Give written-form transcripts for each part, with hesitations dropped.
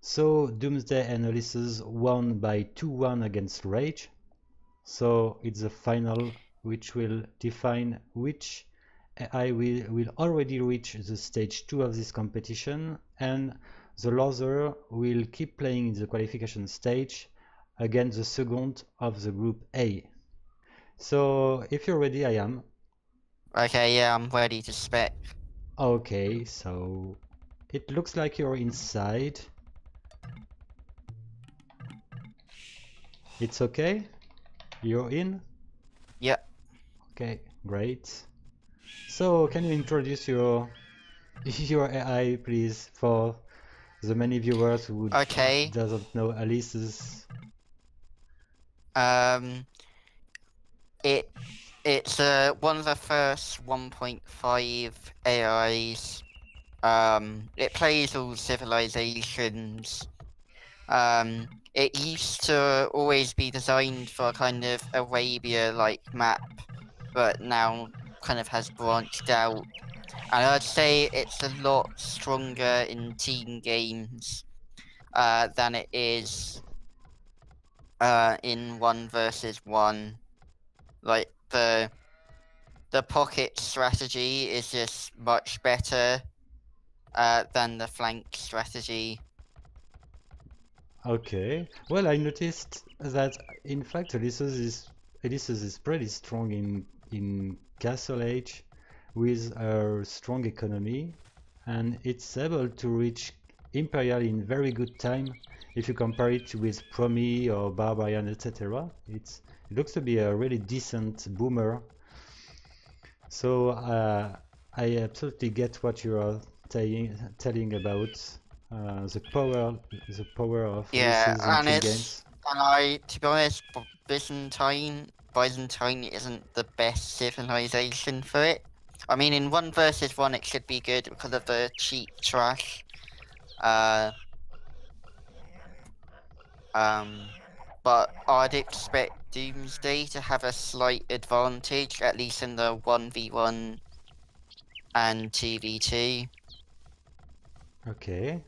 So Doomsday and Ulysses won by 2-1 against Rage. So it's the final which will define which AI will already reach the stage 2 of this competition, and the loser will keep playing in the qualification stage against the second of the group A. So if you're ready, I am. Okay, yeah, I'm ready to spec. Okay, so it looks like you're inside. It's okay? You're in? Yep. Okay, great. So can you introduce your your AI, please, for the many viewers who Okay. doesn't know Alice's? Um, it's one of the first 1.5 AIs. It plays all civilizations. It used to always be designed for a kind of Arabia-like map, but now kind of has branched out. And I'd say it's a lot stronger in team games than it is in 1 versus 1. Like the pocket strategy is just much better than the flank strategy. Okay. Well, I noticed that in fact Ulysses is pretty strong in Castle Age with a strong economy, and it's able to reach Imperial in very good time if you compare it with Promi or Barbarian, etc. It looks to be a really decent boomer. So I absolutely get what you are telling about the power of Yeah, Ulysses in and team games. to be honest, Byzantine isn't the best civilization for it. I mean, in 1 versus 1, it should be good because of the cheap trash. Uh, but I'd expect Doomsday to have a slight advantage, at least in the 1v1 and 2v2. Okay.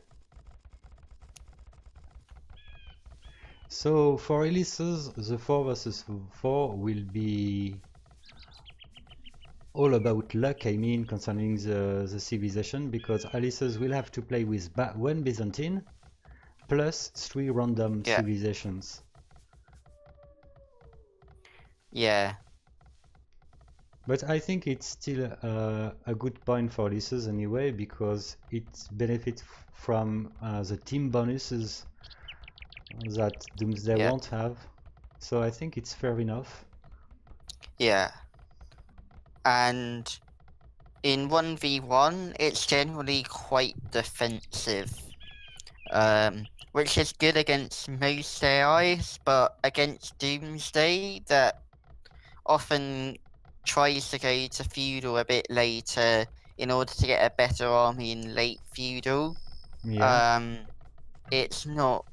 So for Ulysses, the 4 versus 4 will be all about luck, I mean, concerning the civilization, because Ulysses will have to play with one Byzantine plus 3 random Yeah, civilizations. yeah, But I think it's still a good point for Ulysses anyway, because it benefits from the team bonuses that Doomsday yeah, won't have. So I think it's fair enough. yeah. And in 1v1, it's generally quite defensive. Which is good against most AIs, but against Doomsday, that often tries to go to feudal a bit later in order to get a better army in late feudal. Yeah. Um, it's not.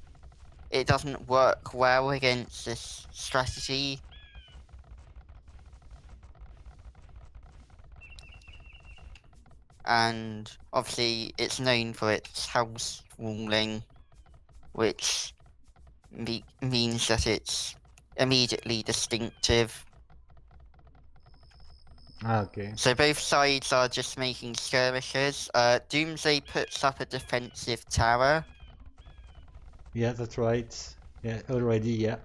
It doesn't work well against this strategy. And obviously, it's known for its house ruling, which means that it's immediately distinctive. Ah, okay. So both sides are just making skirmishes. Doomsday puts up a defensive tower. Yeah, that's right. Yeah, already, yeah.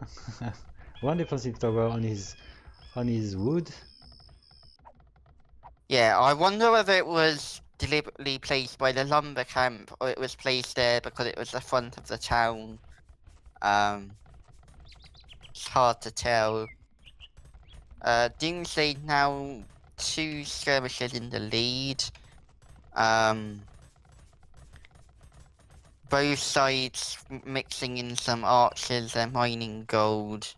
One defensive tower on his wood. Yeah, I wonder whether it was deliberately placed by the lumber camp or it was placed there because it was the front of the town. It's hard to tell. Doomsday now 2 skirmishes in the lead. Both sides mixing in some archers, they're mining gold.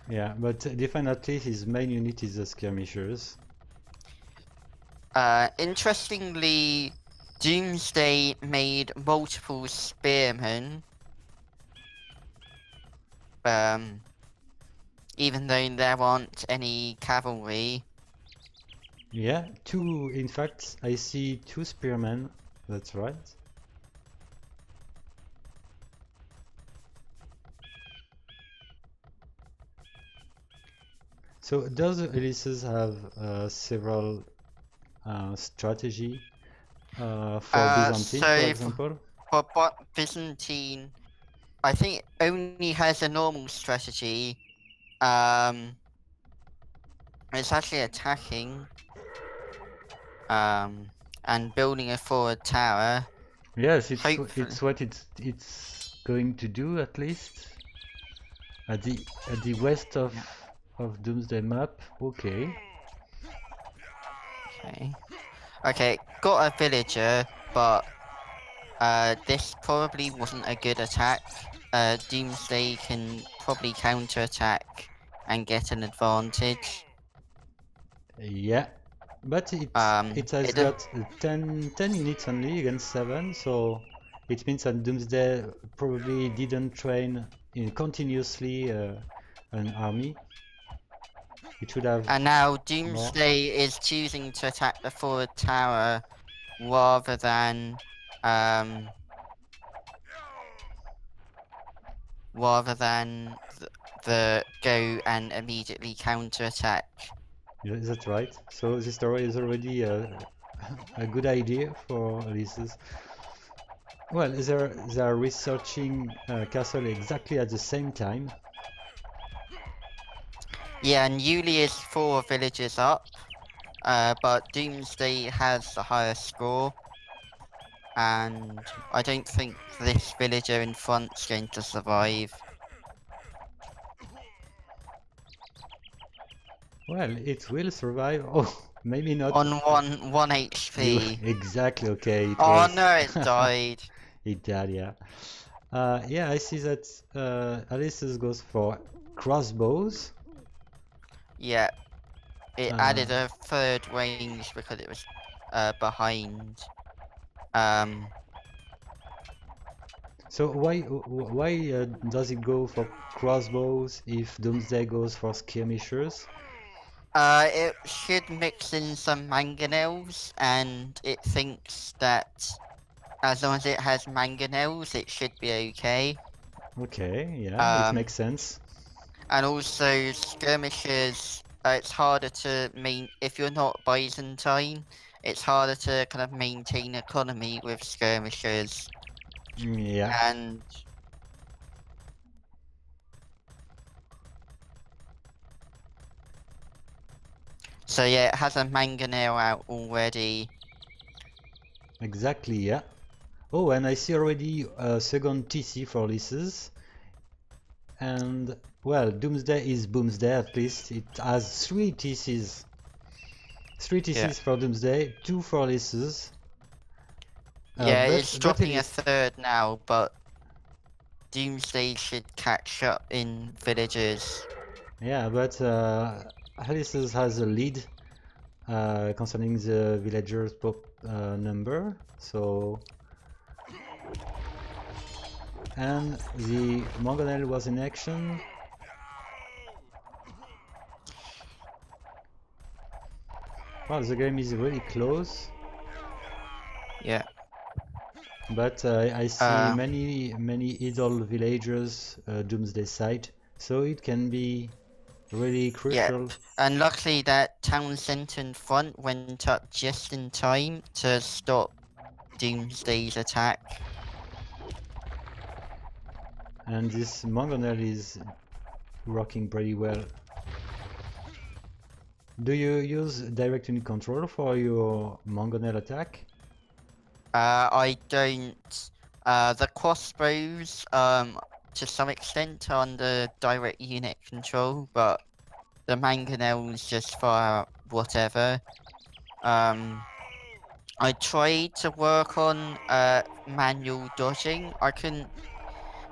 Yeah, but definitely his main unit is the skirmishers. Interestingly, Doomsday made multiple spearmen. Even though there aren't any cavalry. Yeah, two. In fact, I see two spearmen. That's right. So does Ulysses have several strategy for Byzantine, for So example? for Byzantine, I think it only has a normal strategy. Um, it's actually attacking. And building a forward tower. Yes, Hopefully, it's what it's going to do at least at the west yeah. of Doomsday map. Okay. Okay. Okay, got a villager, but this probably wasn't a good attack. Doomsday can probably counter-attack and get an advantage. Yeah, but it has It got 10 units only against 7, so it means that Doomsday probably didn't train continuously an army. It should have and now more. Doomsday is choosing to attack the forward tower rather than um the go and immediately counter-attack. Is that right? So this story is already a good idea for Ulysses. Well, they are researching castle exactly at the same time. Yeah, and Yuli is 4 villages up, but Doomsday has the higher score, and I don't think this villager in front's going to survive. Well, it will survive. Oh, maybe not. On 1 You HP. exactly okay. It Oh was. no, it died. It died, yeah. Yeah, I see that Ulysses goes for crossbows. Yeah, it Uh, added a 3rd range because it was behind. Um, so why does it go for crossbows if Doomsday goes for skirmishers? it should mix in some mangonels, and it thinks that as long as it has mangonels, it should be okay. Okay, yeah, it makes sense. And also skirmishes, it's harder to if you're not Byzantine, it's harder to kind of maintain economy with skirmishers. Yeah, And so yeah, it has a mangonel out already. exactly, yeah. Oh, and I see already a second TC for Ulysses. And, well, Doomsday is Boomsday, at least. It has 3 TCs. 3 TCs for Doomsday, 2 for Ulysses. Yeah, it's But it dropping a is. 3rd now, but Doomsday should catch up in villages. Yeah, but Ulysses has a lead concerning the villagers' number, so. And the Mangonel was in action. Well, the game is really close. Yeah. But I see many idle villagers Doomsday side, so it can be really crucial. Yep. And luckily that town centre in front went up just in time to stop Doomsday's attack. And this Mangonel is working pretty well. Do you use direct unit control for your Mangonel attack? I don't. The crossbows, to some extent are under direct unit control, but the mangonels just fire whatever. I tried to work on manual dodging.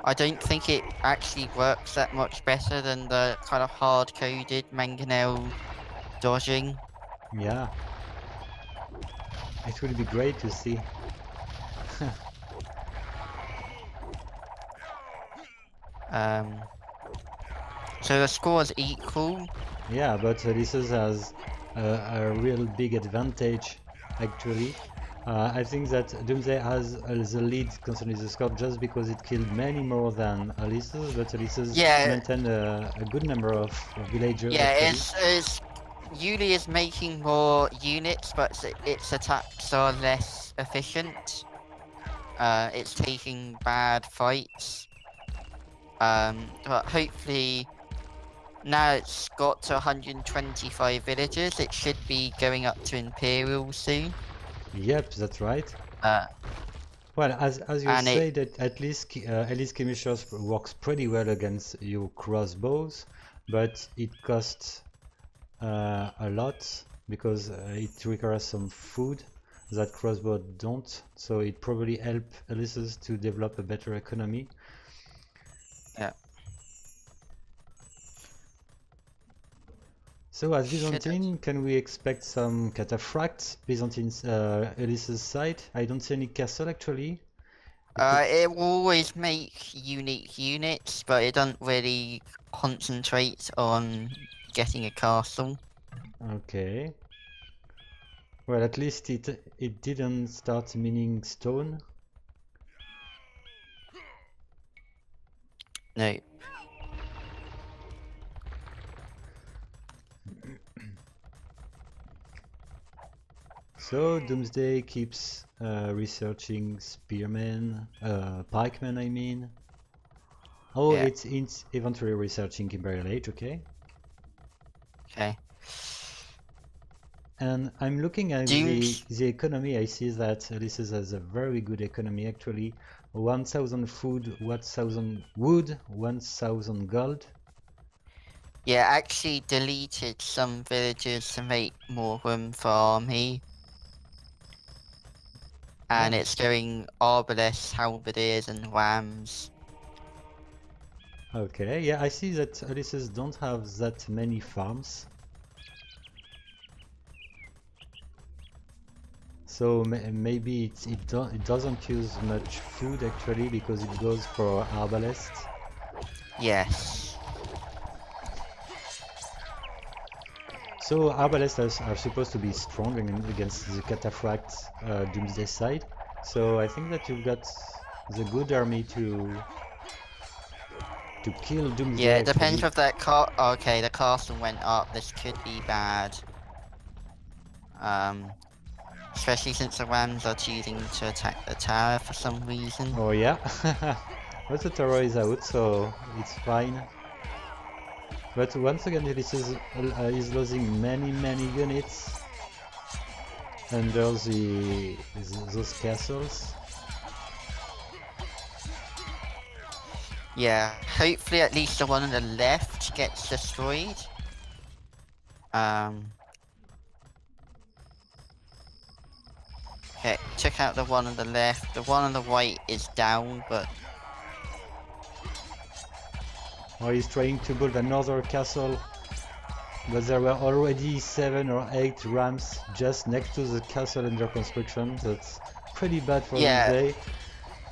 I don't think it actually works that much better than the kind of hard-coded mangonel dodging. Yeah. It would be great to see. So the score is equal. Yeah, but Ulysses has a real big advantage actually. I think that Doomsday has the lead concerning the score just because it killed many more than Ulysses, but Ulysses Yeah, maintained a good number of villagers yeah, actually. it's Yuli is making more units, but its attacks are less efficient. It's taking bad fights. But hopefully now it's got to 125 villagers. It should be going up to Imperial soon. Yep, that's right. Uh, Well, as you and it say, that at least Elite Skirmishers works pretty well against your crossbows, but it costs a lot because it requires some food that crossbow don't. So it probably help Ulysses to develop a better economy. yeah. So as Should Byzantine, can we expect some cataphracts Byzantine Ulysses side? I don't see any castle actually. it will always make unique units, but it doesn't really concentrate on getting a castle. Okay. Well, at least it didn't start mining stone. No. So Doomsday keeps researching spearmen, pikemen I mean. Oh, Yeah. it's eventually researching Imperial Age, okay. Okay. And I'm looking at Dooms. the economy. I see that Ulysses has a very good economy actually. 1,000 food, 1,000 wood, 1,000 gold. Yeah, actually deleted some villages to make more room for army. And Yeah. it's going arbalists, halberdiers, and rams. Okay, yeah, I see that Ulysses don't have that many farms. So maybe it doesn't use much food actually because it goes for arbalest. Yes. So arbalests are supposed to be strong against the cataphract Doomsday side. So I think that you've got the good army to kill Doomsday Yeah, it depends actually. if that okay, the castle went up. This could be bad. Especially since the rams are choosing to attack the tower for some reason. Oh yeah, but the tower is out, so it's fine. But once again, this is losing many units under those castles. Yeah, hopefully at least the one on the left gets destroyed. Okay, check out the one on the left. The one on the right is down, but Or he's trying to build another castle, but there were already 7 or 8 rams just next to the castle under construction. That's pretty bad for yeah, Doomsday.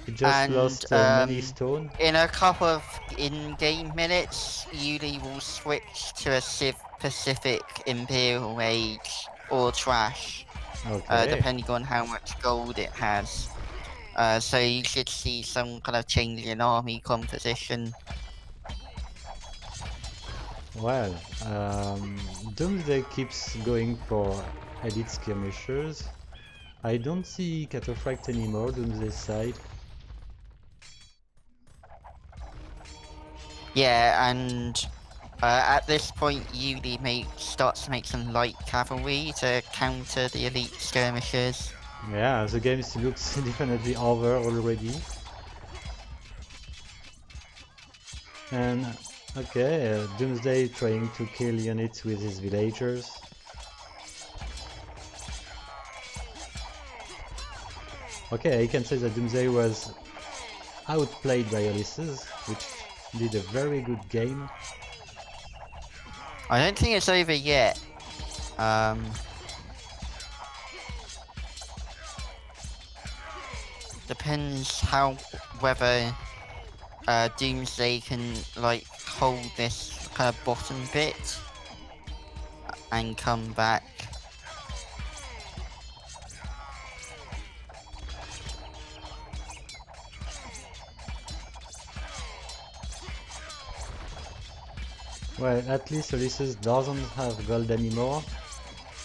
It just lost many stone. in a couple of in-game minutes, Yuli will switch to a Pacific Imperial Age or Trash, Okay. depending on how much gold it has. So you should see some kind of change in army composition. Well, Doomsday keeps going for elite skirmishers. I don't see Cataphract anymore, Doomsday side. Yeah, and at this point, Yuli starts to make some light cavalry to counter the elite skirmishers. Yeah, the game looks definitely over already. And okay, Doomsday trying to kill units with his villagers. Okay, I can say that Doomsday was outplayed by Ulysses, which did a very good game. I don't think it's over yet. Depends whether Doomsday can like hold this kind of bottom bit. and come back. Well, at least Ulysses doesn't have gold anymore,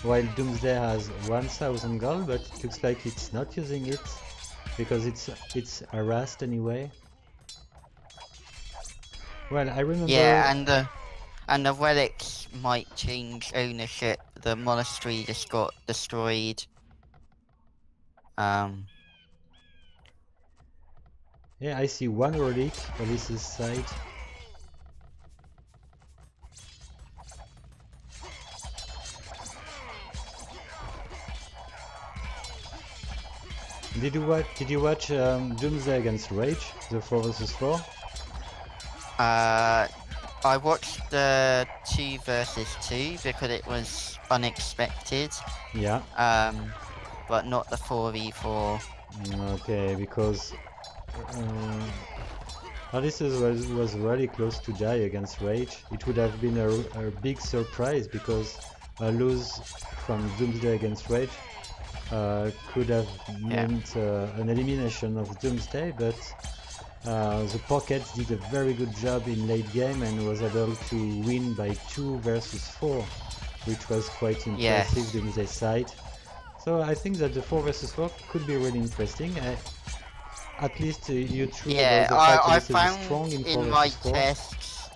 while Doomsday has 1000 gold, but it looks like it's not using it because it's harassed anyway. Well, I remember. Yeah, and the relics might change ownership. The monastery just got destroyed. Yeah, I see one relic, Ulysses' side. Did you watch Doomsday against Rage, the 4 vs 4? I watched the 2 versus 2 because it was unexpected. Yeah. But not the 4v4. Okay, because Ulysses was really close to die against Rage. It would have been a big surprise because a lose from Doomsday against Rage could have meant an elimination of Doomsday, but the Pockets did a very good job in late game and was able to win by 2 versus 4, which was quite impressive Doomsday side. So I think that the 4 versus 4 could be really interesting. At least you true about the fact I that this is strong found in 4 in my versus 4. tests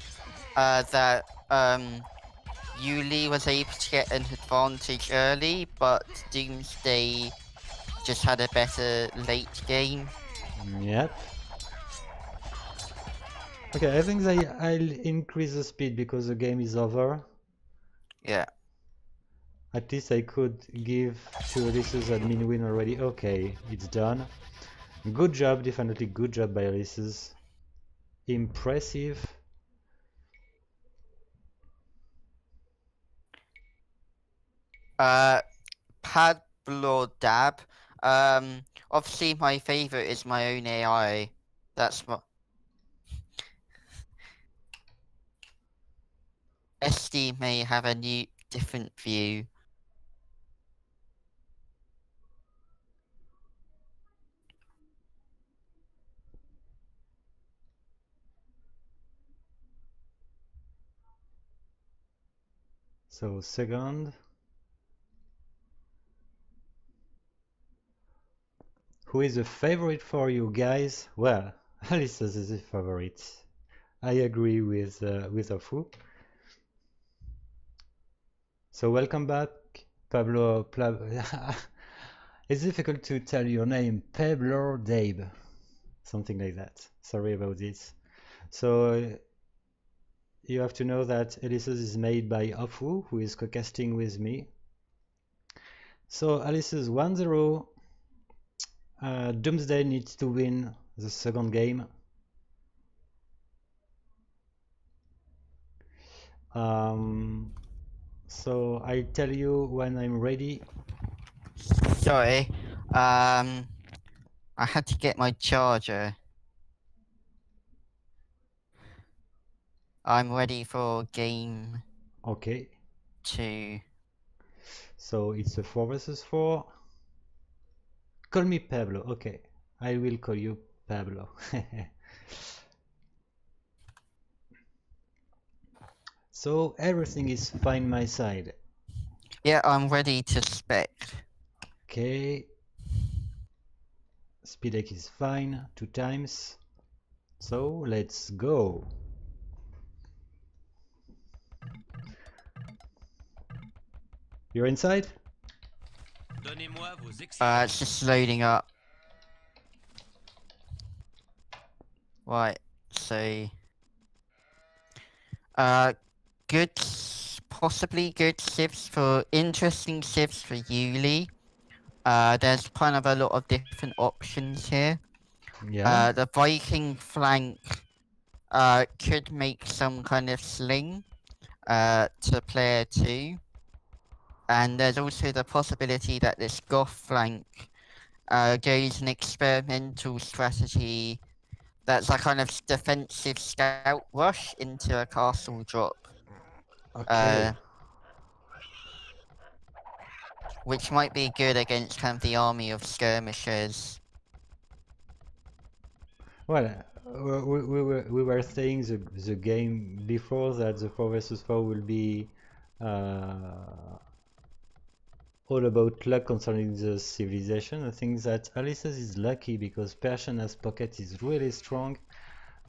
that Yuli was able to get an advantage early, but Doomsday just had a better late game. Yep. Okay, I think that I'll increase the speed because the game is over. Yeah. At least I could give to Ulysses admin win already. Okay, it's done. Good job, definitely good job by Ulysses. Impressive. Pablo Dab. Obviously my favorite is my own AI. That's what Esty may have a different view. So second. Who is a favorite for you guys? Well, Ulysses is a favorite. I agree with Offwo. So welcome back, Pablo. It's difficult to tell your name, Pablo Dabe, something like that. Sorry about this. So you have to know that Ulysses is made by Offwo, who is co-casting with me. So Ulysses 1-0. Doomsday needs to win the second game. So I'll tell you when I'm ready. Sorry. I had to get my charger. I'm ready for game Okay. 2. So it's a 4 versus 4. Call me Pablo. Okay. I will call you Pablo. So everything is fine my side. Yeah, I'm ready to spec. Okay. Speed deck is fine. 2 times. So let's go. You're inside? It's just loading up. Right, so good, possibly good civs for interesting civs for Yuli. There's kind of a lot of different options here. Yeah. The Viking flank could make some kind of sling to player 2. And there's also the possibility that this Goth flank goes an experimental strategy that's a kind of defensive scout rush into a castle drop. Okay. which might be good against kind of the army of skirmishers. Well, we were saying the game before that the 4 versus 4 will be all about luck concerning the civilization. I think that Ulysses is lucky because Persian as pocket is really strong.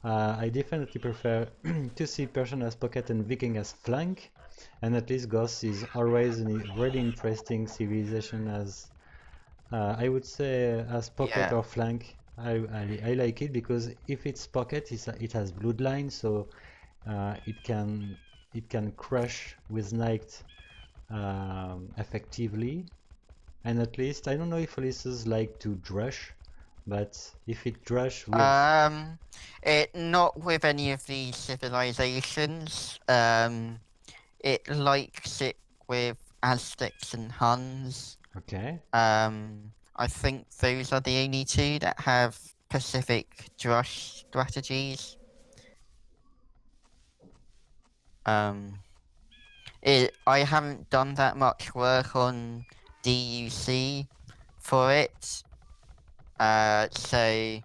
I definitely prefer to see Persian as pocket and Viking as flank, and at least Goth is always a really interesting civilization as I would say as pocket Yeah. or flank. I like it because if it's pocket, it has bloodline, so it can crush with knight effectively. And at least I don't know if Ulysses like to drush, but if it drush with It not with any of these civilizations. It likes it with Aztecs and Huns. okay. I think those are the only two that have Pacific drush strategies. I haven't done that much work on DUC for it. So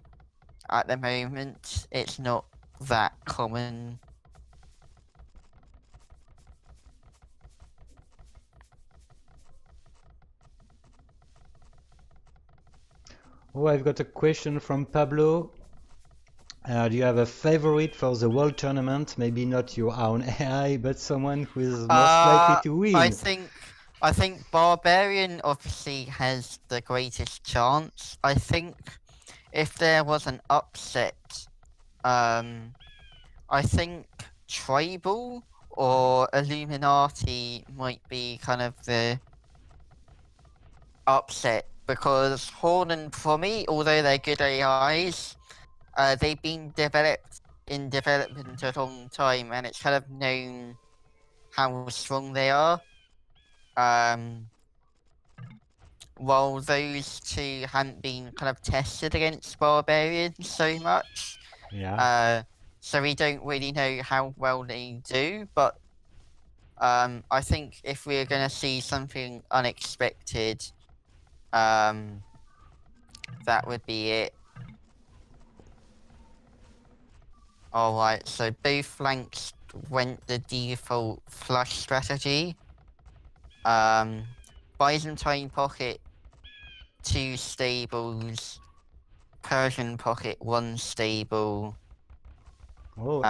at the moment it's not that common. Oh, I've got a question from Pablo. Do you have a favorite for the World Tournament? Maybe not your own AI, but someone who is most likely to win. I think Barbarian obviously has the greatest chance. I think if there was an upset, I think Tribal or Illuminati might be kind of the upset because Horn and Promi, although they're good AIs, they've been developed in development a long time, and it's kind of known how strong they are. While those two hadn't been kind of tested against Barbarians so much, Yeah. so we don't really know how well they do. But I think if we're gonna see something unexpected, that would be it. Alright, so both flanks went the default flush strategy. Byzantine pocket, 2 stables. Persian pocket, 1 stable. Oh,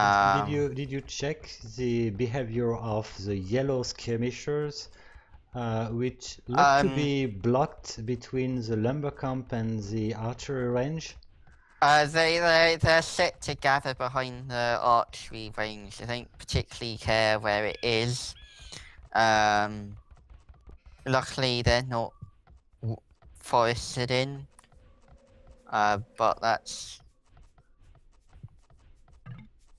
did you check the behavior of the yellow skirmishers, which look to be blocked between the lumber camp and the archery range? They're set to gather behind the archery range. I don't particularly care where it is. Luckily they're not forested in. But that's...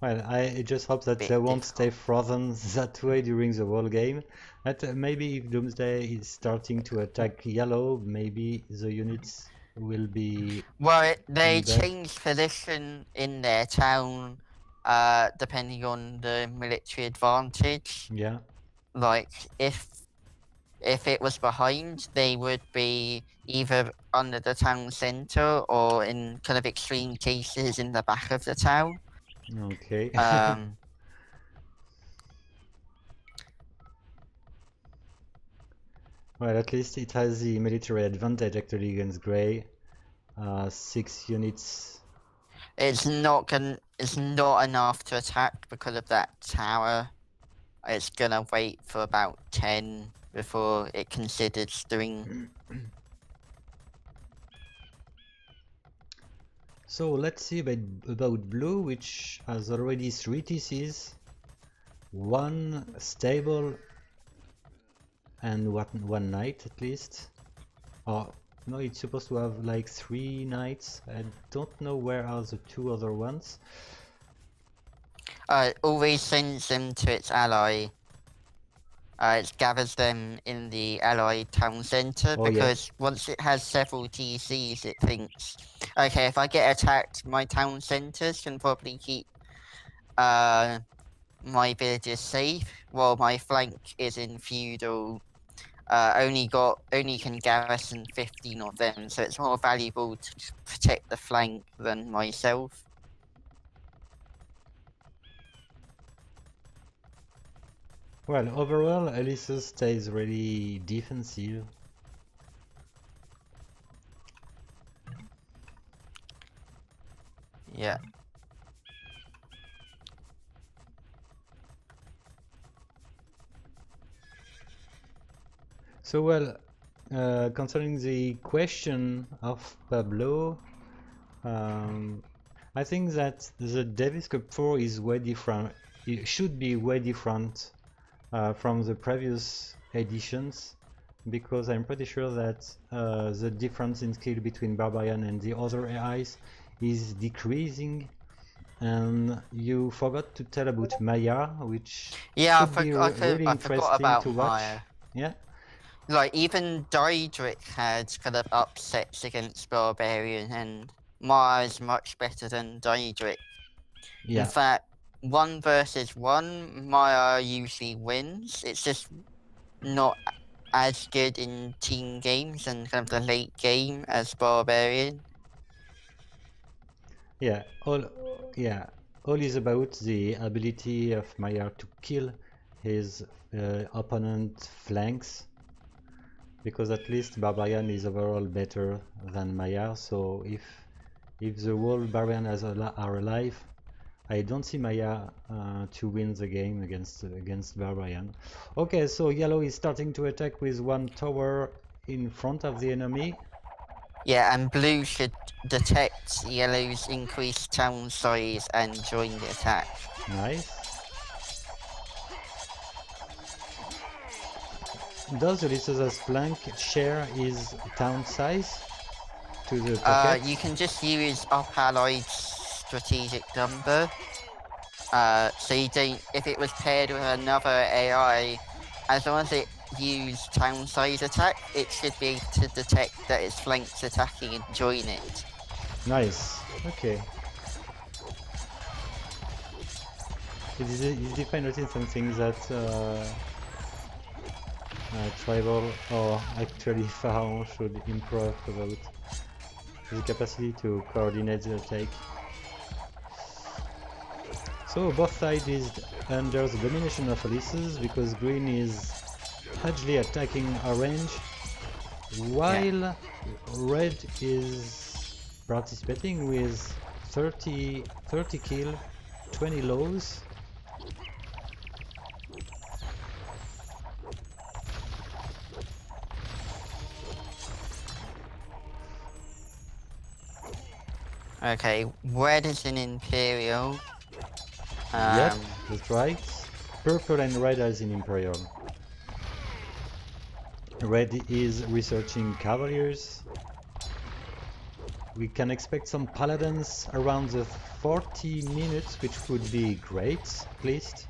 Well, I just hope that they won't stay frozen that way during the whole game. But maybe if Doomsday is starting to attack yellow, maybe the units will be... Well, they change position in their town, depending on the military advantage. Yeah. Like, if it was behind, they would be either under the town center or in kind of extreme cases in the back of the town. Okay. Well, at least it has the military advantage actually against Grey. 6 units. It's not enough to attack because of that tower. It's gonna wait for about 10 before it considers doing. So let's see about blue, which has already 3 TCs, 1 stable, and 1 knight at least. Oh no, it's supposed to have like 3 knights. I don't know where are the 2 other ones. Always sends them to its ally. It gathers them in the allied town center because once it has several TCs, it thinks, okay, if I get attacked, my town centers can probably keep my villages safe while my flank is in feudal only can garrison 15 of them, so it's more valuable to protect the flank than myself. Well, overall, Ulysses stays really defensive. Yeah. So, well, concerning the question of Pablo, I think that the Davis Cup 4 is way different. It should be way different from the previous editions, because I'm pretty sure that the difference in skill between Barbarian and the other AIs is decreasing. And you forgot to tell about Maya, which Yeah, should be I really forgot interesting about to watch. Maya. Yeah. Like, even Daedric had kind of upsets against Barbarian, and Maya is much better than Daedric. Yeah. In fact, 1 versus 1, Maya usually wins. It's just not as good in team games and kind of the late game as Barbarian. Yeah, all is about the ability of Maya to kill his opponent flanks, because at least Barbarian is overall better than Maya. So if the whole Barbarian are alive, I don't see Maya to win the game against Barbarian. Okay, so Yellow is starting to attack with 1 tower in front of the enemy. Yeah, and Blue should detect Yellow's increased town size and join the attack. Nice. Does Ulysses' flank share his town size to the pocket? You can just use up allied strategic number. So you don't, if it was paired with another AI, as long as it used town size attack, it should be able to detect that its flank's attacking and join it. Nice. Okay. It's if I notice something that Tribal, or actually Pharaoh, should improve about the capacity to coordinate the attack. So both sides is under the domination of Ulysses, because green is hugely attacking orange, while red is participating with 30 kill, 20 lows. Okay, red is an Imperial. Yep, that's right. Purple and red as in Imperial. Red is researching Cavaliers. We can expect some Paladins around the 40 minutes, which would be great, at least.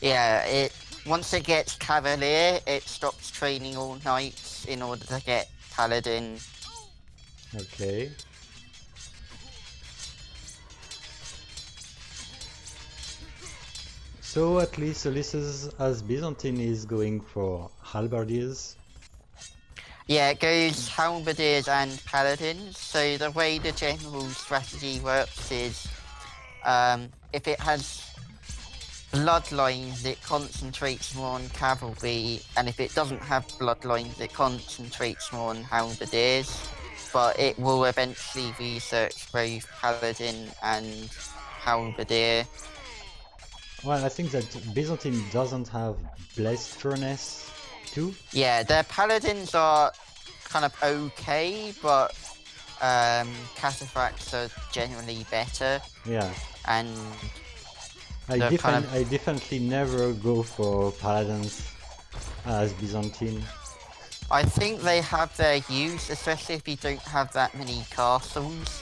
Yeah, once it gets Cavalier, it stops training all knights in order to get Paladin. Okay. So at least Ulysses as Byzantine is going for Halberdiers. Yeah, it goes Halberdiers and Paladins. So the way the general strategy works is, if it has bloodlines, it concentrates more on cavalry, and if it doesn't have bloodlines, it concentrates more on Halberdiers. But it will eventually research both Paladin and Halberdier. Well, I think that Byzantine doesn't have Blessed Furnace too. Yeah, their Paladins are kind of okay, but Cataphracts are generally better. Yeah. And I definitely never go for Paladins as Byzantine. I think they have their use, especially if you don't have that many castles.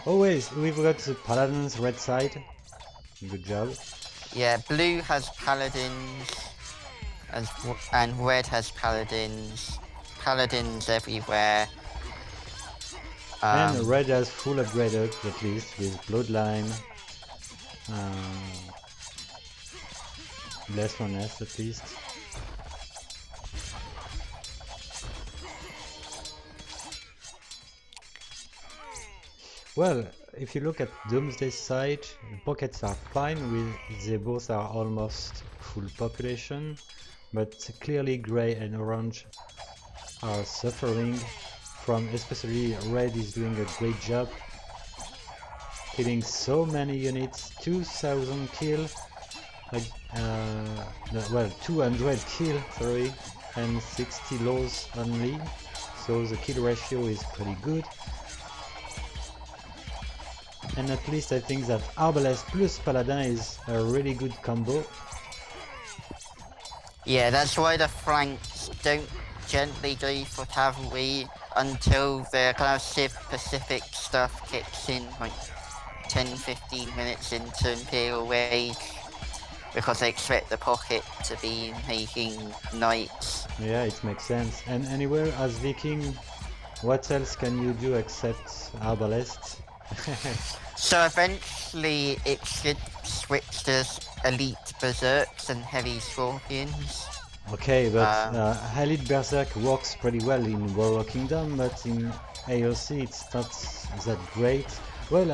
Always, we've got the Paladins red side. Good job. Yeah, blue has Paladins, and red has Paladins. Paladins everywhere. And red has full upgraded, at least, with Bloodline. less honest at least. Well, if you look at Doomsday's side, the pockets are fine, they both are almost full population, but clearly Grey and Orange are suffering from, especially Red is doing a great job killing so many units, 2000 kill, no, well 200 kill, sorry, and 60 loss only, so the kill ratio is pretty good. And at least I think that Arbalest plus Paladin is a really good combo. Yeah, that's why the flanks don't gently go for cavalry until the kind of Civ Pacific stuff kicks in, like 10-15 minutes into Imperial Rage, because they expect the pocket to be making knights. Yeah, it makes sense. And anywhere as Viking, what else can you do except Arbalest? So eventually it should switch to elite berserks and heavy scorpions. Okay, but Elite Berserk works pretty well in Warrior Kingdom, but in AOC it's not that great. Well,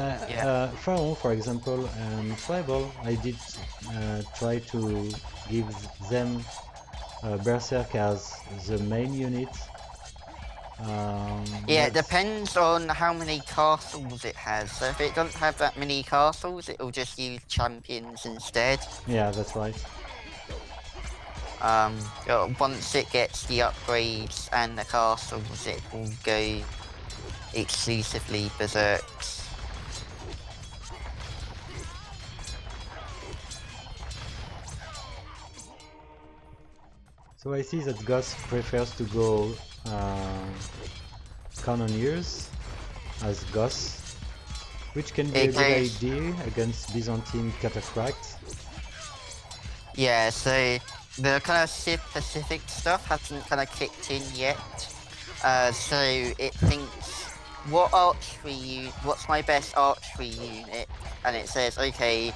Pharaoh, for example, and Tribal, I did try to give them Berserk as the main unit. Yeah, it depends on how many castles it has. So if it doesn't have that many castles, it'll just use champions instead. Yeah, that's right. Once it gets the upgrades and the castles, it will go exclusively berserks. So I see that Goss prefers to go Cannoneers as Goss, which can be a good idea against Byzantine Cataphract. Yeah, so the kind of Civ Pacific stuff hasn't kind of kicked in yet. So it thinks, what's my best archery unit? And it says, okay,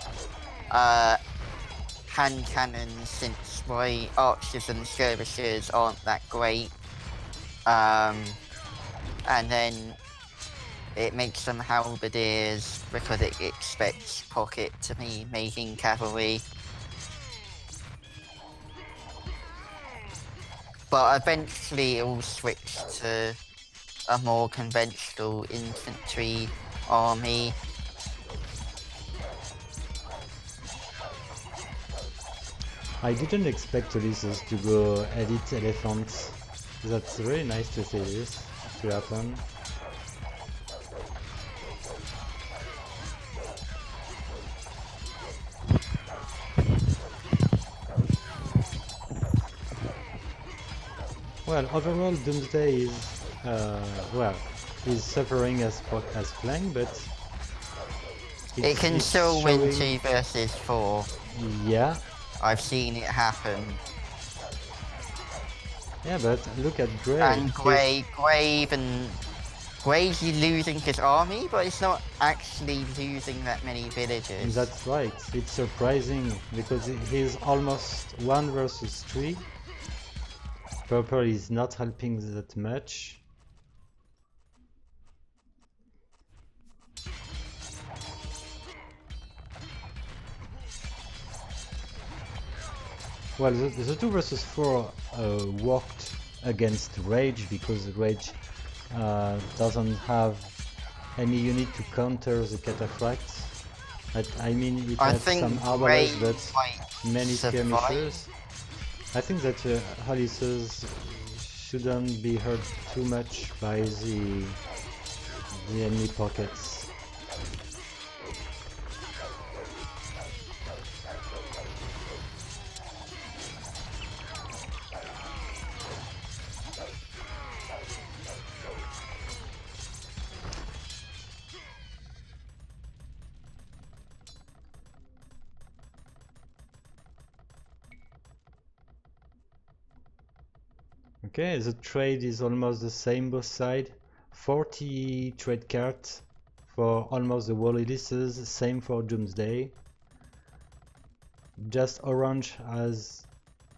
hand cannons, since my archers and skirmishers aren't that great. And then it makes some halberdiers because it expects pocket to be making cavalry. But eventually it will switch to a more conventional infantry army. I didn't expect Ulysses to go edit elephants. That's really nice to see this to happen. Well, overall Doomsday is is suffering as flank, but it can still win 2 versus 4. Yeah, I've seen it happen. Yeah, but look at Grey. And Grey's losing his army, but it's not actually losing that many villages. That's right. It's surprising because he's almost 1 versus 3. Purple is not helping that much. Well, the 2 versus 4 worked against Rage because Rage doesn't have any unit to counter the Cataphracts. I mean, it has some arbalests, but many skirmishers. I think that Ulysses shouldn't be hurt too much by the enemy pockets. Okay, the trade is almost the same both sides. 40 trade cards for almost the whole Ulysses, same for Doomsday. just orange has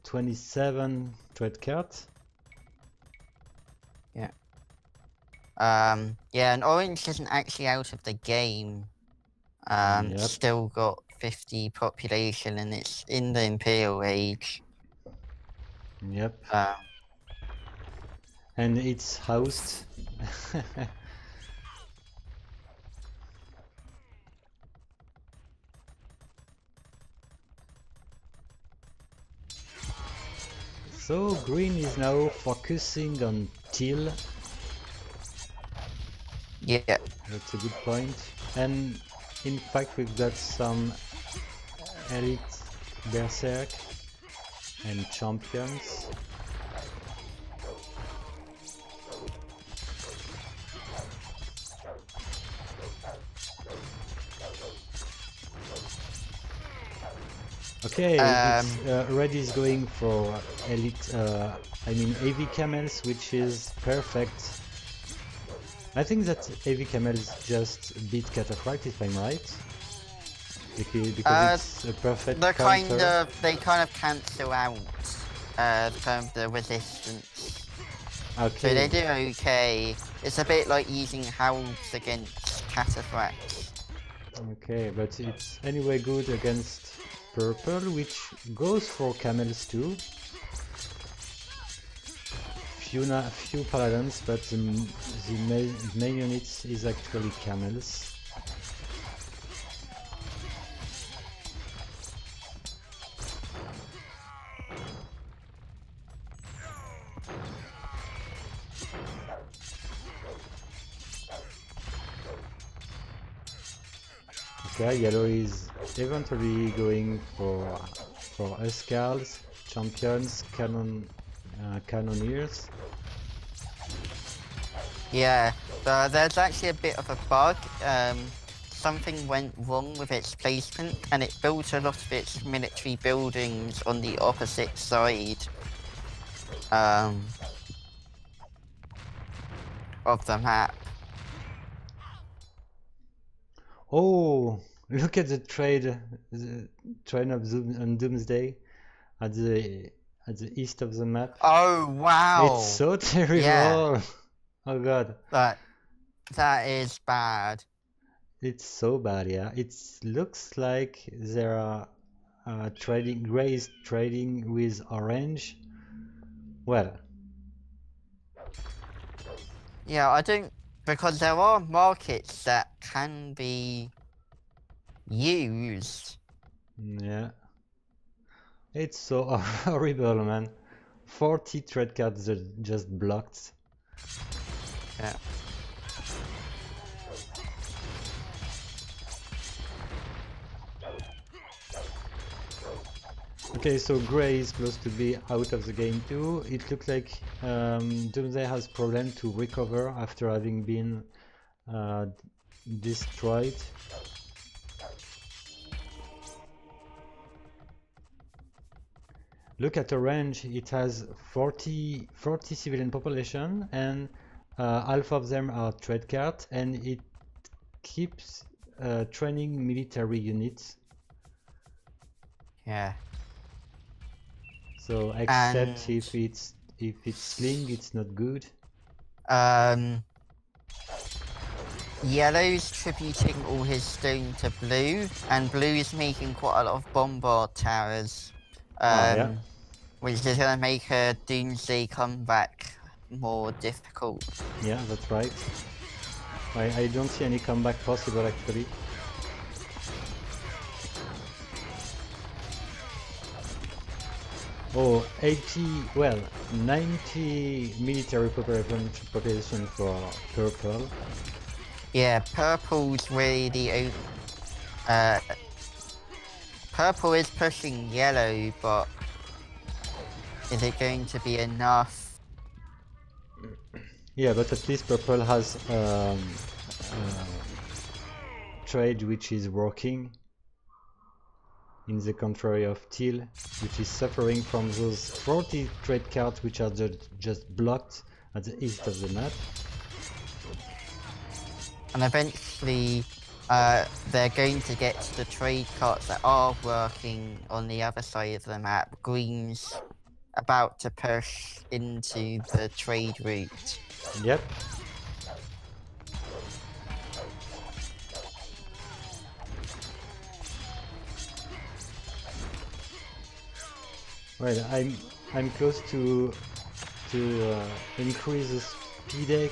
27 trade cards. Yeah. Yeah, and orange isn't actually out of the game. Yep. Still got 50 population, and it's in the Imperial Age. Yep. And it's housed. So green is now focusing on teal. Yeah. That's a good point. And in fact we've got some elite berserk and champions. Okay, red is going for elite, I mean AV camels, which is perfect. I think that AV camels just beat Cataphract, if I'm right. Because it's a perfect counter. They kind of cancel out the resistance. Okay. So they do okay. It's a bit like using Howls against Cataphracts. Okay, but it's anyway good against purple, which goes for camels too. Few paladins, but the main unit is actually camels. Okay, yellow is eventually going for Escals, champions, cannoneers. Yeah, there's actually a bit of a bug. Something went wrong with its placement, and it built a lot of its military buildings on the opposite side of the map. Oh, look at the train of Doomsday at the east of the map. Oh wow! It's so terrible. Yeah. Oh god. That is bad. It's so bad, yeah. It looks like there are gray is trading with orange. Well. Yeah, I don't, because there are markets that can be used. Yeah. It's so horrible, man. 40 trade cards just blocked. Yeah. Okay, so gray is close to be out of the game too. It looks like Doomsday has problem to recover after having been destroyed. Look at orange, it has 40 civilian population, and half of them are trade cards, and it keeps training military units. Yeah. So except if it's sling, it's not good. Yellow's tributing all his stone to blue, and blue is making quite a lot of bombard towers. Yeah. Which is gonna make a Doomsday comeback more difficult. Yeah, that's right. I don't see any comeback possible actually. Oh, 90 military population for purple. Yeah, purple's really the purple is pushing yellow, but is it going to be enough? Yeah, but at least purple has trade which is working, in the contrary of teal, which is suffering from those 40 trade cards which are just blocked at the east of the map. And eventually they're going to get the trade carts that are working on the other side of the map. Green's about to push into the trade route. Yep. Well, I'm close to increase the speed deck,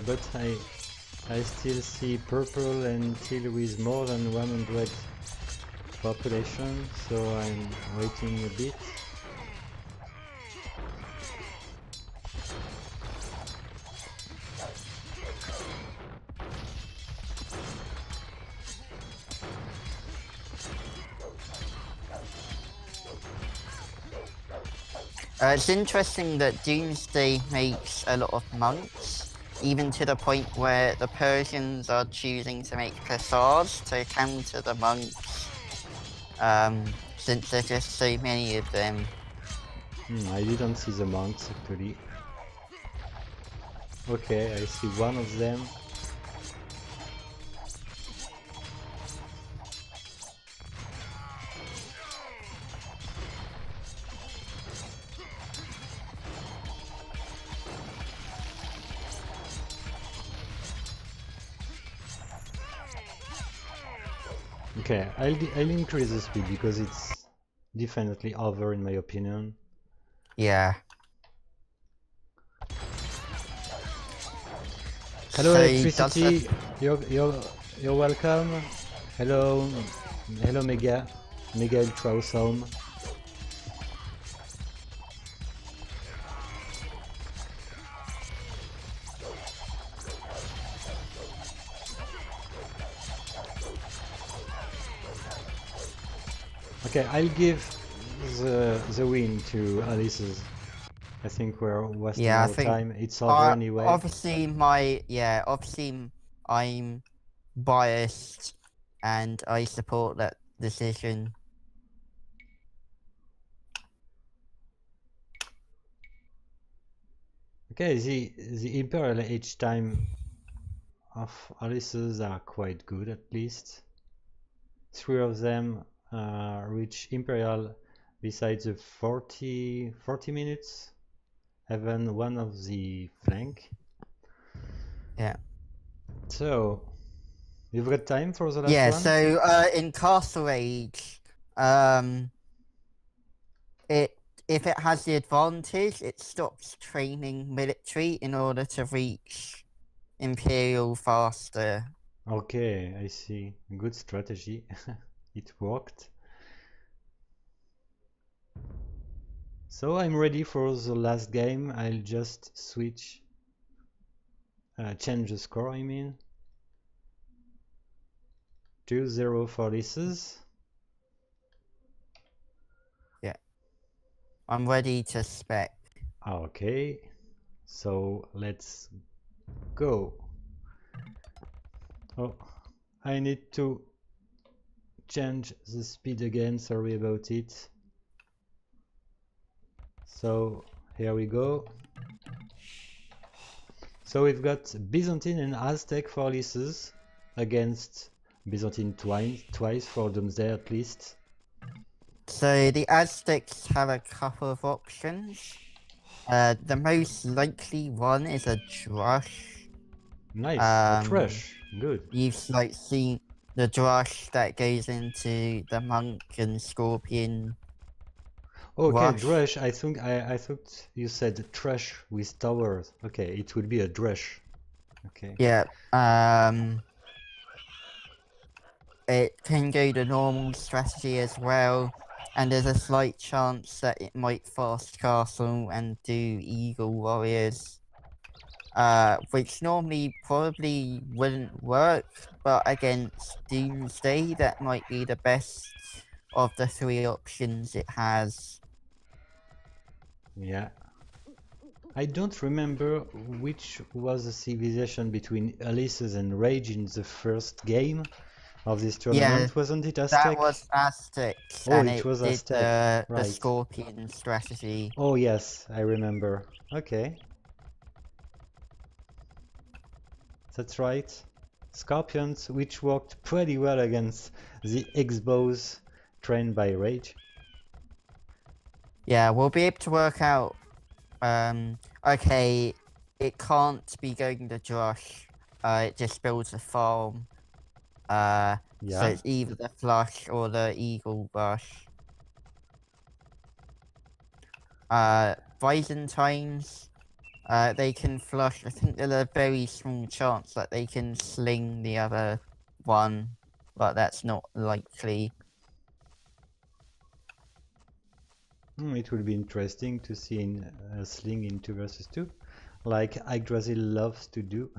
but I still see purple and teal with more than 100 population, so I'm waiting a bit. It's interesting that Doomsday makes a lot of monks, even to the point where the Persians are choosing to make hussars to counter the monks, since there's just so many of them. I didn't see the monks actually. Okay, I see one of them. Okay, I'll increase the speed because it's definitely over in my opinion. Yeah. Hello, So electricity. You're welcome. Hello, Mega Ultra Awesome. Okay, I'll give the win to Ulysses. I think we're wasting our time. It's over anyway. Obviously, I'm biased, and I support that decision. Okay, the Imperial Age time of Ulysses are quite good at least. 3 of them reach Imperial besides the 40 minutes, even one of the flank. Yeah. So, you've got time for the last one? Yeah, so in Castle Age, if it has the advantage, it stops training military in order to reach Imperial faster. Okay, I see. Good strategy. It worked. So I'm ready for the last game. I'll just switch, change the score, I mean. 2-0 for Ulysses. Yeah. I'm ready to spec. Okay, so let's go. Oh, I need to change the speed again, sorry about it. So here we go. So we've got Byzantine and Aztec for Ulysses against Byzantine twice for Doomsday at least. So the Aztecs have a couple of options. The most likely one is a drush. Nice, a trash, good. You've seen the drush that goes into the monk and scorpion. Okay, drush. I thought you said trash with towers. Okay, it would be a drush. Okay. Yeah. It can go the normal strategy as well, and there's a slight chance that it might fast castle and do eagle warriors, which normally probably wouldn't work, but against Doomsday that might be the best of the 3 options it has. Yeah. I don't remember which was the civilization between Ulysses and Rage in the first game of this tournament. Yeah, wasn't it Aztec? That was Aztec. Oh, and it was did Aztec. the Right. scorpion strategy. Oh yes, I remember. Okay. That's right. Scorpions, which worked pretty well against the X-bows trained by Rage. Yeah, we'll be able to work out. Okay, it can't be going to Josh. It just builds a farm. So Yeah. it's either the flush or the eagle rush. Byzantines, they can flush. I think there's a very small chance that they can sling the other one, but that's not likely. It will be interesting to see in Sling in 2 versus 2, like Yggdrasil loves to do.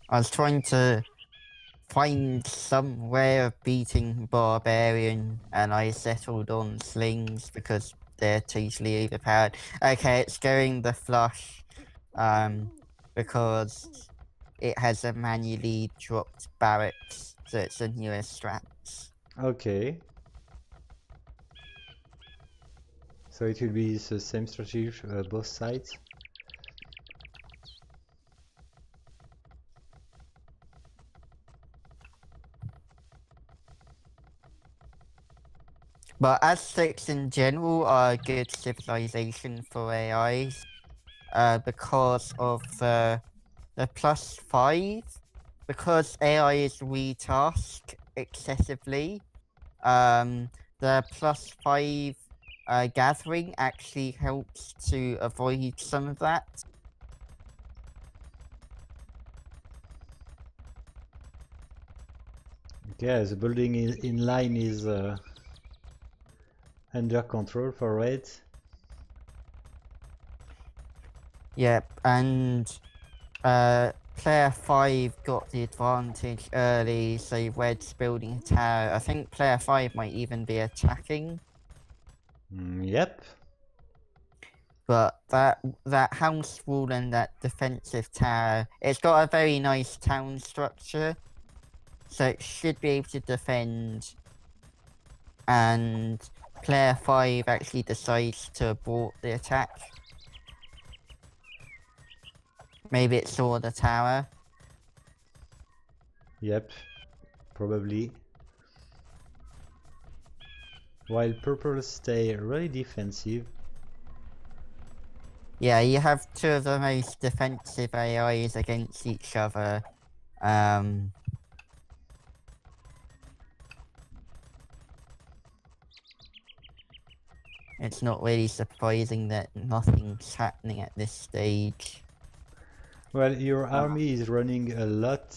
I was trying to find some way of beating Barbarian, and I settled on slings because they're totally overpowered. Okay, it's going the flush, because it has a manually dropped barracks, so it's a newer strats. Okay. So it will be the same strategy both sides. But Aztecs in general are a good civilization for AIs, because of the +5, because AI is retask excessively. The +5 gathering actually helps to avoid some of that. Okay, the building in line is under control for Red. Yep, and player 5 got the advantage early, so Red's building a tower. I think player 5 might even be attacking. Yep. But that house wall and that defensive tower, it's got a very nice town structure, so it should be able to defend. And player 5 actually decides to abort the attack. Maybe it saw the tower. Yep. Probably. While purple stay really defensive. Yeah, you have two of the most defensive AIs against each other. It's not really surprising that nothing's happening at this stage. Well, your army is running a lot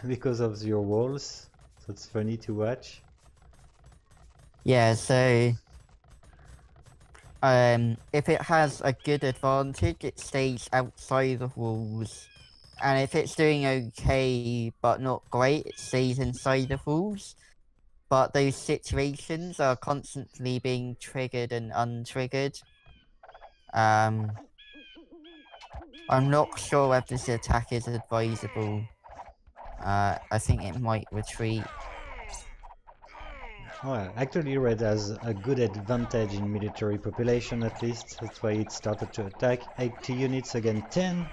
because of your walls, so it's funny to watch. Yeah, so if it has a good advantage, it stays outside the walls. And if it's doing okay but not great, it stays inside the walls. But those situations are constantly being triggered and untriggered. I'm not sure whether this attack is advisable. I think it might retreat. Well, actually Red has a good advantage in military population at least, that's why it started to attack. 80 units against 10.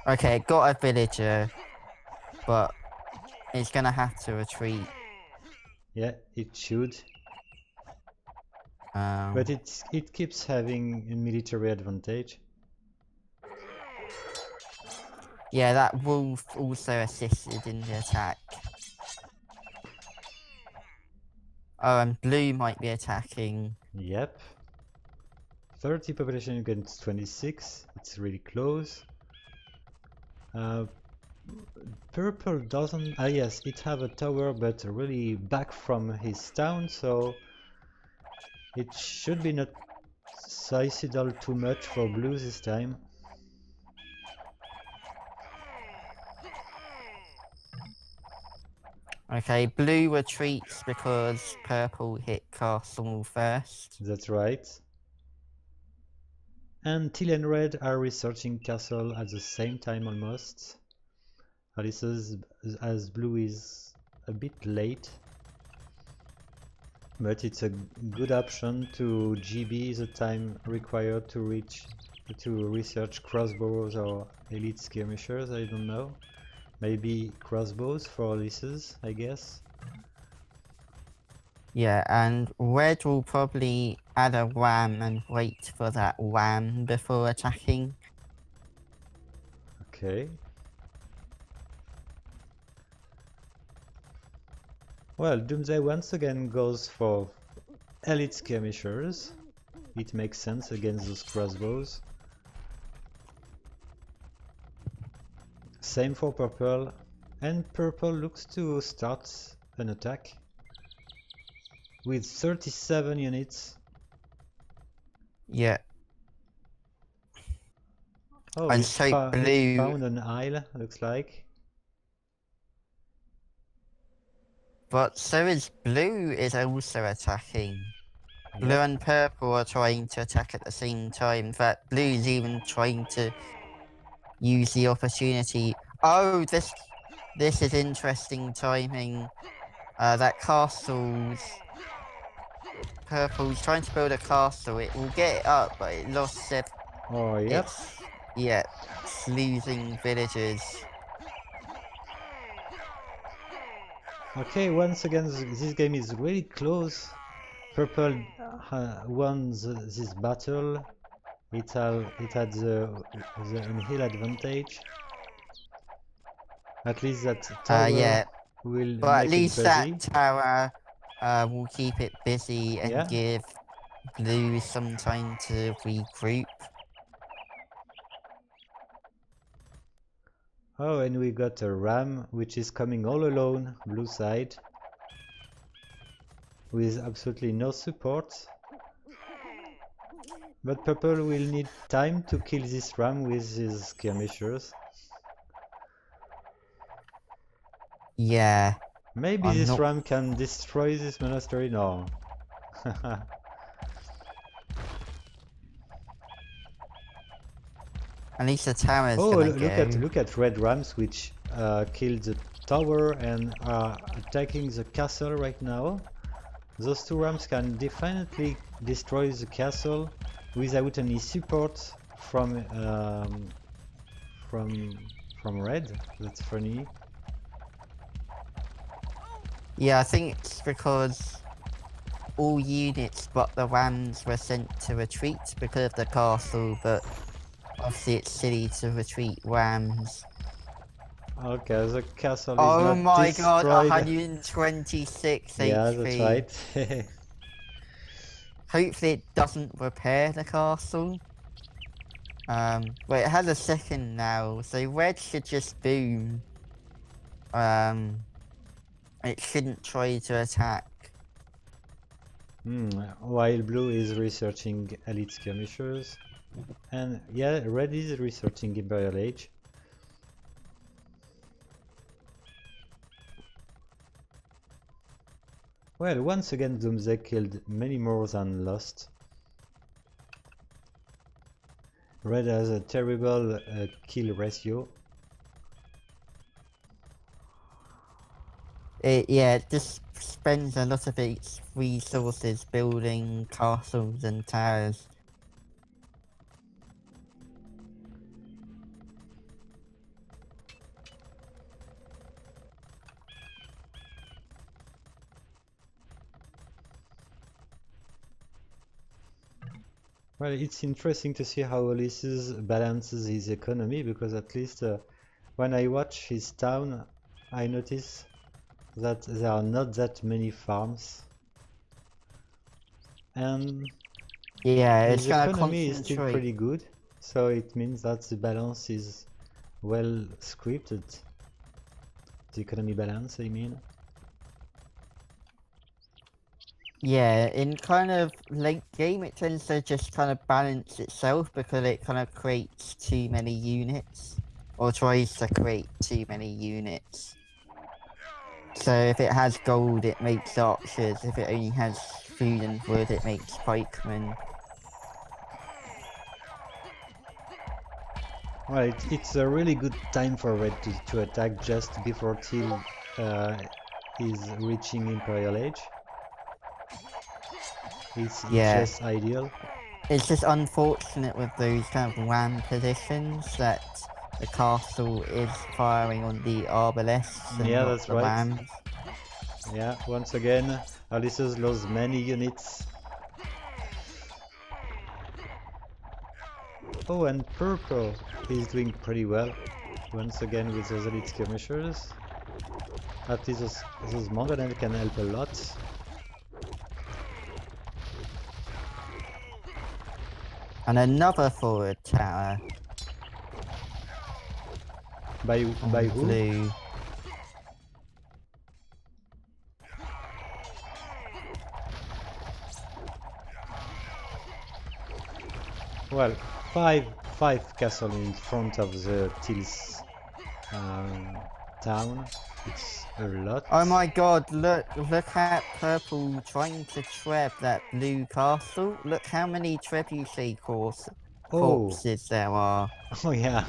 Okay, it got a villager, but it's gonna have to retreat. Yeah, it should. But it keeps having a military advantage. Yeah, that wolf also assisted in the attack. Oh, and blue might be attacking. Yep. 30 population against 26. It's really close. Purple doesn't... Ah yes, it have a tower, but really back from his town, so it should be not suicidal too much for blue this time. Okay, blue retreats because purple hit castle first. That's right. And teal and red are researching castle at the same time almost. Ulysses, as blue is a bit late. but it's a good option to GB the time required to research crossbows or elite skirmishers. I don't know. Maybe crossbows for Ulysses, I guess. Yeah, and red will probably add a wham and wait for that wham before attacking. Okay. Well, Doomsday once again goes for elite skirmishers. It makes sense against those crossbows. Same for purple, and purple looks to start an attack with 37 units. Yeah. Oh, And he's so he's blue, found an isle, looks like. but so is blue is also attacking. Blue Yep. and purple are trying to attack at the same time. In fact, blue's even trying to use the opportunity. Oh, this is interesting timing. That castle's purple's trying to build a castle. It will get it up, but it lost it. Oh, yep. It's losing villagers. Okay, once again, this game is really close. Purple won this battle. It had the hill advantage. At least that tower Yeah, will but at make it least busy. that tower will keep it busy and Yeah. give blue some time to regroup. Oh, and we got a ram which is coming all alone, blue side, with absolutely no support. But purple will need time to kill this ram with his skirmishers. Yeah. Maybe this ram can destroy this monastery? No. At least the tower's Oh, gonna go. look at red rams which killed the tower and are attacking the castle right now. Those two rams can definitely destroy the castle without any support from red. That's funny. Yeah, I think it's because all units but the rams were sent to retreat because of the castle, but obviously it's silly to retreat rams. Okay, the castle is Oh not my destroyed. god, 126 HP. Yeah, that's right. Hopefully it doesn't repair the castle. Well, it has a second now, so red should just boom. It shouldn't try to attack. While blue is researching elite skirmishers. And yeah, red is researching Imperial Age. Well, once again Doomsday killed many more than lost. Red has a terrible kill ratio. It just spends a lot of its resources building castles and towers. Well, it's interesting to see how Ulysses balances his economy, because at least when I watch his town, I notice that there are not that many farms. And yeah, his it's gonna economy is still concentrate. pretty good, so it means that the balance is well scripted. The economy balance, I mean. Yeah, in kind of late game, it tends to just kind of balance itself because it kind of creates too many units, or tries to create too many units. So if it has gold, it makes archers. If it only has food and wood, it makes pikemen. Well, it's a really good time for red to attack just before Teal is reaching Imperial Age. It's Yeah. just ideal. It's just unfortunate with those kind of ram positions that the castle is firing on the arbalests and Yeah, not that's the right. rams. Yeah, once again, Ulysses lost many units. Oh, and purple is doing pretty well. Once again with those elite skirmishers. At least those mangonel can help a lot. And another forward tower By on who? blue. Well, five castle in front of the Tils town. It's a lot. Oh my god, look at purple trying to trap that blue castle. Look how many trebuchet Oh, corpses there are. oh yeah.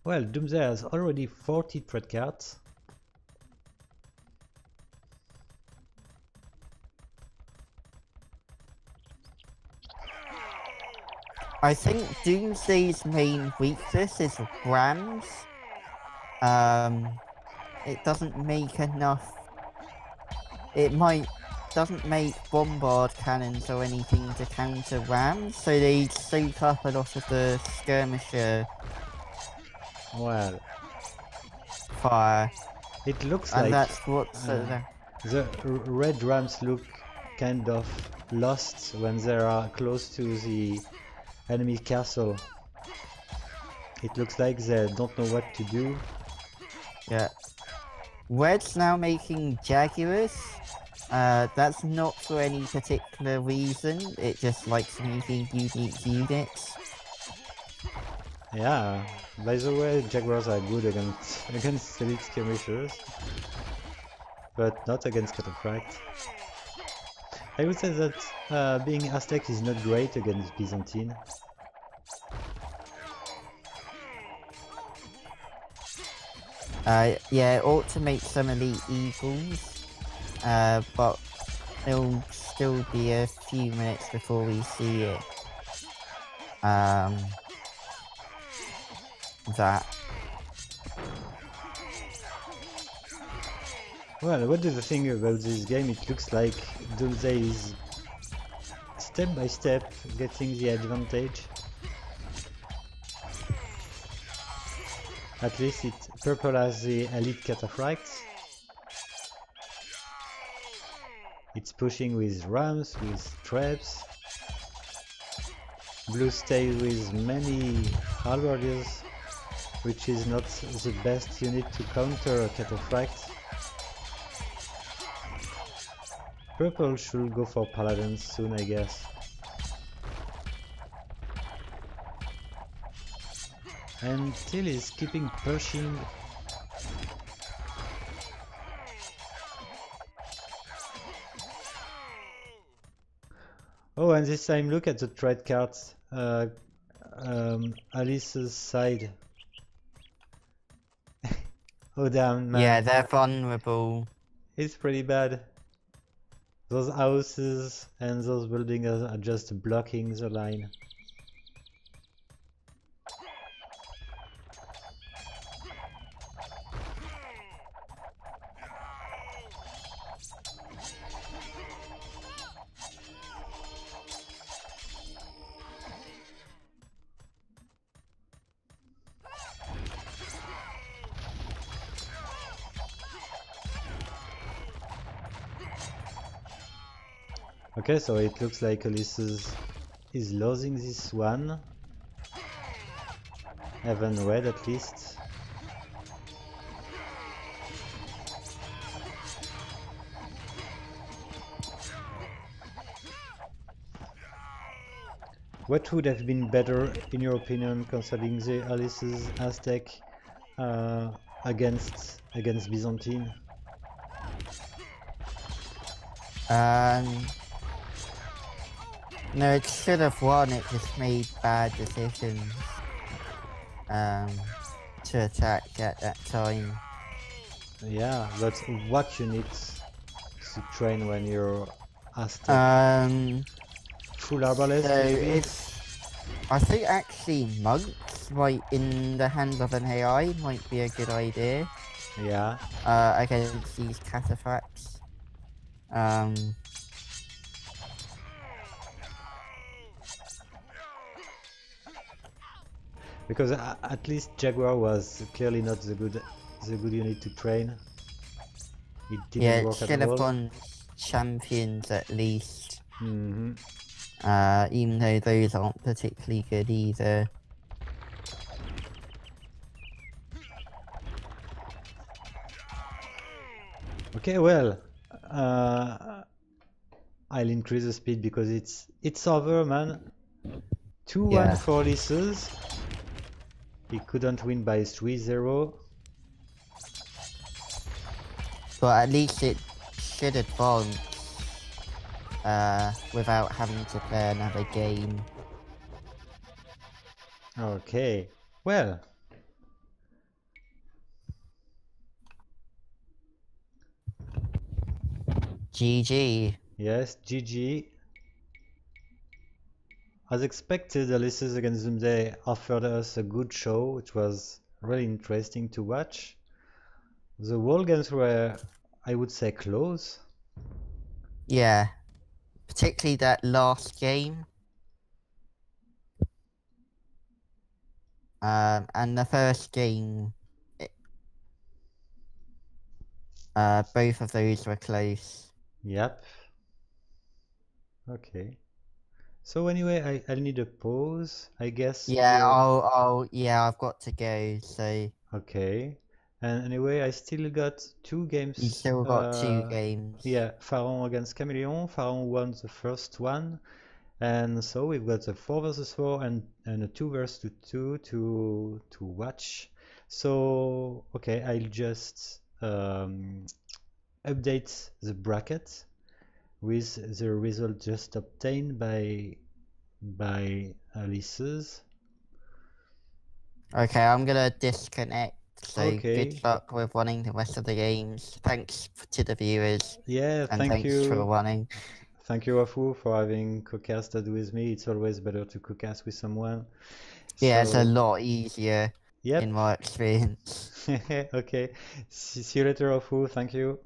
Well, Doomsday has already 40 threat cards. I think Doomsday's main weakness is rams. It doesn't make enough. Doesn't make bombard cannons or anything to counter rams, so they soak up a lot of the skirmisher Well, fire, it looks and like that's what's the red rams look kind of lost when they are close to the enemy castle. It looks like they don't know what to do. yeah. Red's now making Jaguars. That's not for any particular reason. It just likes making unique units. Yeah, by the way, Jaguars are good against elite skirmishers, but not against Cataphract. I would say that being Aztec is not great against Byzantine. Yeah, it ought to make some elite eagles, but it'll still be a few minutes before we see it. That. Well, what do you think about this game? It looks like Doomsday is step by step getting the advantage. At least purple has the elite cataphracts. It's pushing with rams, with traps. Blue stays with many halberdiers, which is not the best unit to counter a cataphract. Purple should go for paladins soon, I guess. And Till is keeping pushing. Oh, and this time look at the trade cards. Alice's side. Oh damn, man. Yeah, they're vulnerable. It's pretty bad. Those houses and those buildings are just blocking the line. Okay, so it looks like Ulysses is losing this one. Haven't read at least. What would have been better, in your opinion, concerning the Ulysses Aztec against Byzantine? No, it should have won, it just made bad decisions. to attack at that time. Yeah, but what you need to train when you're Aztec? Full arbalest So maybe? I think actually monks might in the hands of an AI might be a good idea. Yeah. Against these cataphracts. Um, Because at least Jaguar was clearly not the good unit to train. It yeah, didn't it work at should have all. gone champions at least. Hmm. Even though those aren't particularly good either. Okay, well, I'll increase the speed because it's over, man. 2-1 Yeah, for Ulysses. He couldn't win by 3-0. but at least it should advance without having to play another game. Okay, well, GG. yes, GG. As expected, Ulysses against Doomsday offered us a good show, which was really interesting to watch. The wall games were, I would say, close. Yeah, particularly that last game. And the first game, both of those were close. Yep. Okay. So anyway, I'll need a pause, I guess. Yeah, I've got to go. So Okay. And anyway, I still got 2 games. you still got 2 games. Yeah, Pharaon against Chameleon. Pharaon won the first one. And so we've got a 4 versus 4 and a 2 versus 2 to watch. So okay, I'll just update the bracket with the result just obtained by Ulysses. Okay, I'm gonna disconnect. So Okay. good luck with winning the rest of the games. Thanks to the viewers, Yeah, and thank thanks for you. winning. Thank you, Offwo, for having co-casted with me. It's always better to co-cast with someone. Yeah, it's a So, lot easier in yep. my experience. Okay. See you later, Offwo. Thank you.